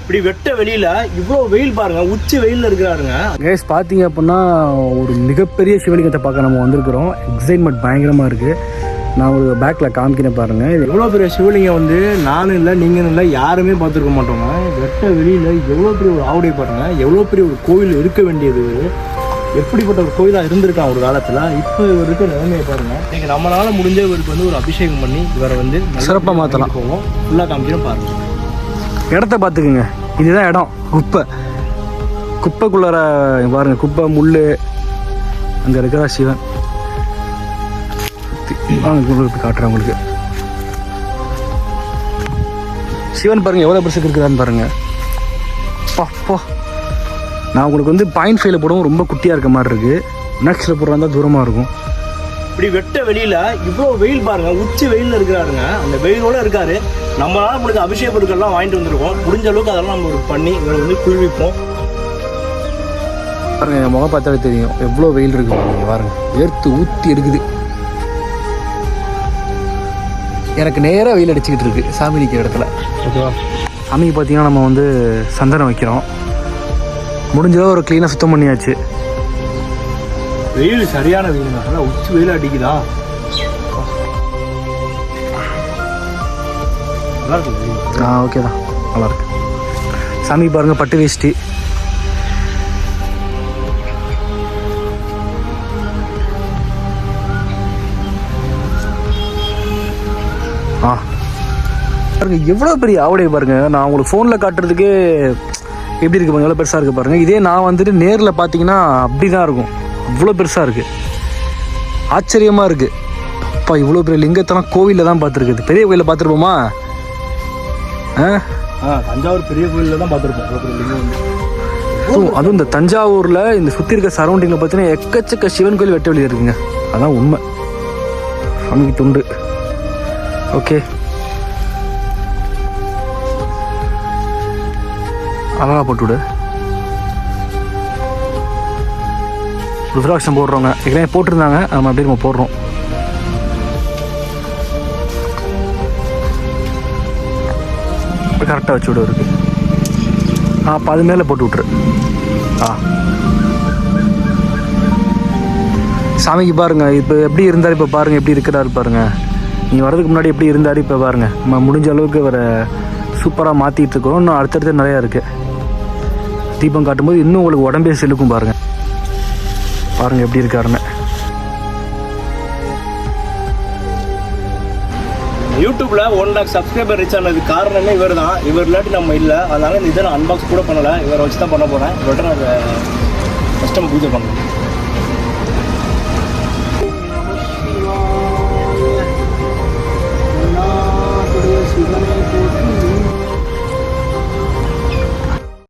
இப்படி வெட்ட வெளியில் இவ்வளோ வெயில் பாருங்கள், உச்சி வெயிலில் இருக்கிறாருங்க. கேஸ் பார்த்தீங்க அப்படின்னா ஒரு மிகப்பெரிய சிவலிங்கத்தை பார்க்க நம்ம வந்திருக்கிறோம். எக்ஸைட்மெண்ட் பயங்கரமாக இருக்குது. நான் ஒரு பேக்கில் காமிக்கிறேன் பாருங்கள். எவ்வளோ பெரிய சிவலிங்கம் வந்து நானும் இல்லை நீங்களும் இல்லை யாருமே பார்த்துருக்க மாட்டோங்க. வெட்ட வெளியில் எவ்வளோ பெரிய ஒரு ஆவுடை பாருங்கள், எவ்வளோ பெரிய ஒரு கோவில் இருக்க வேண்டியது, எப்படிப்பட்ட ஒரு கோயிலாக இருந்திருக்கான் ஒரு காலத்தில். இப்போ இவர் இருக்க நிலைமையை பாருங்கள். இன்றைக்கி நம்மளால் முடிஞ்ச இவருக்கு வந்து ஒரு அபிஷேகம் பண்ணி இவரை வந்து சிறப்பாக மாற்றலாம். போவோம். ஃபுல்லாக காமிக்கிறோம் பாருங்கள். இடத்த பார்த்துக்குங்க, இதுதான் இடம். குப்பைக்குள்ளார பாருங்கள், குப்பை முள், அங்கே இருக்கிற சிவன். காட்டுறேன் உங்களுக்கு. சிவன் பாருங்க எவ்வளோ பெருசுக்கு இருக்குதான்னு பாருங்க. நான் உங்களுக்கு வந்து 0.5 போடவும் ரொம்ப குட்டியாக இருக்க மாதிரி இருக்கு. நெக்ஸ்ட்டில் போடுறா இருந்தால் தூரமாக இருக்கும். இப்படி வெட்ட வெளியில் இவ்வளோ வெயில் பாருங்க, உச்சி வெயிலில் இருக்கிறாருங்க. அந்த வெயிலோடு இருக்காரு. நம்மளால முடிஞ்ச அபிஷேக பொருட்கள்லாம் வாங்கிட்டு வந்துருக்கோம். முடிஞ்ச அளவுக்கு அதெல்லாம் நம்ம பண்ணி இவரை வந்து குளிர்விப்போம். பாருங்க, என் முகம் பார்த்தாலே தெரியும் எவ்வளோ வெயில் இருக்கு பாருங்க. வேர்த்து ஊற்றி எடுக்குது. எனக்கு நேராக வெயில் அடிச்சுக்கிட்டு இருக்கு சாமி நிற்கிற இடத்துல. ஓகேவா, சாமிக்கு பார்த்தீங்கன்னா நம்ம வந்து சந்தனம் வைக்கிறோம். முடிஞ்சளவு ஒரு க்ளீனாக சுத்தம் பண்ணியாச்சு. வெயில் சரியான வெயில் தான், உச்சி வெயில் அடிக்குதா. ஓகே தான், நல்லா இருக்கு. சாமி பாருங்க, பட்டு வேஷ்டி. பாருங்க எவ்வளோ பெரிய ஆவடை பாருங்க. நான் உங்களுக்கு ஃபோனில் காட்டுறதுக்கே எப்படி இருக்கு பாருங்க, எவ்வளோ பெருசாக இருக்குது பாருங்கள். இதே நான் வந்துட்டு நேரில் பார்த்தீங்கன்னா அப்படி தான் இருக்கும். அவ்வளோ பெருசாக இருக்குது, ஆச்சரியமாக இருக்குது. அப்பா, இவ்வளோ பெரிய லிங்கத்தெல்லாம் கோவிலில் தான் பார்த்துருக்குது. பெரிய கோயிலில் பார்த்துருப்போமா? தஞ்சாவூர் பெரிய கோயிலில் தான் பார்த்துருப்போம். அதுவும் இந்த தஞ்சாவூரில் இந்த சுற்றி இருக்க சரௌண்டிங்கில் பார்த்தீங்கன்னா எக்கச்சக்க சிவன் கோயில் வெட்ட வெளியே இருக்குங்க. அதான் உண்மை. சாமிக்கு துண்டு. ஓகே, அழகா போட்டுவிடு. ருத்ராட்சம் போடுறோங்க, ஏற்கனவே போட்டிருந்தாங்க, நம்ம அப்படியே நம்ம போடுறோம். கரெக்டாக வச்சு விடு இருக்கு. அப்போ அது மேலே போட்டு விட்ரு. சாமிக்கு பாருங்க இப்போ எப்படி இருந்தார், இப்போ பாருங்க எப்படி இருக்கிறாரு பாருங்க. நீங்கள் வர்றதுக்கு முன்னாடி எப்படி இருந்தார், இப்போ பாருங்க. நம்ம முடிஞ்ச அளவுக்கு வர சூப்பராக மாற்றிட்டு இருக்கிறோம். இன்னும் அடுத்தடுத்து நிறையா இருக்குது. தீபம் காட்டும்போது இன்னும் உங்களுக்கு உடம்பே செலுக்கும் பாருங்க. பாருங்க எப்படி இருக்காருன்னு. யூடியூப்ல 1 lakh சப்ஸ்கிரைபர் ரீச் ஆனது காரணமே இவர் தான். இவர் இல்லாட்டி நம்ம இல்லை. அதனால இந்த இதை நான் அன்பாக்ஸ் கூட பண்ணலை, இவரை வச்சு தான் பண்ண போகிறேன். இவர்கிட்ட நான் கஸ்டமர் பூஜை பண்ணுறேன்.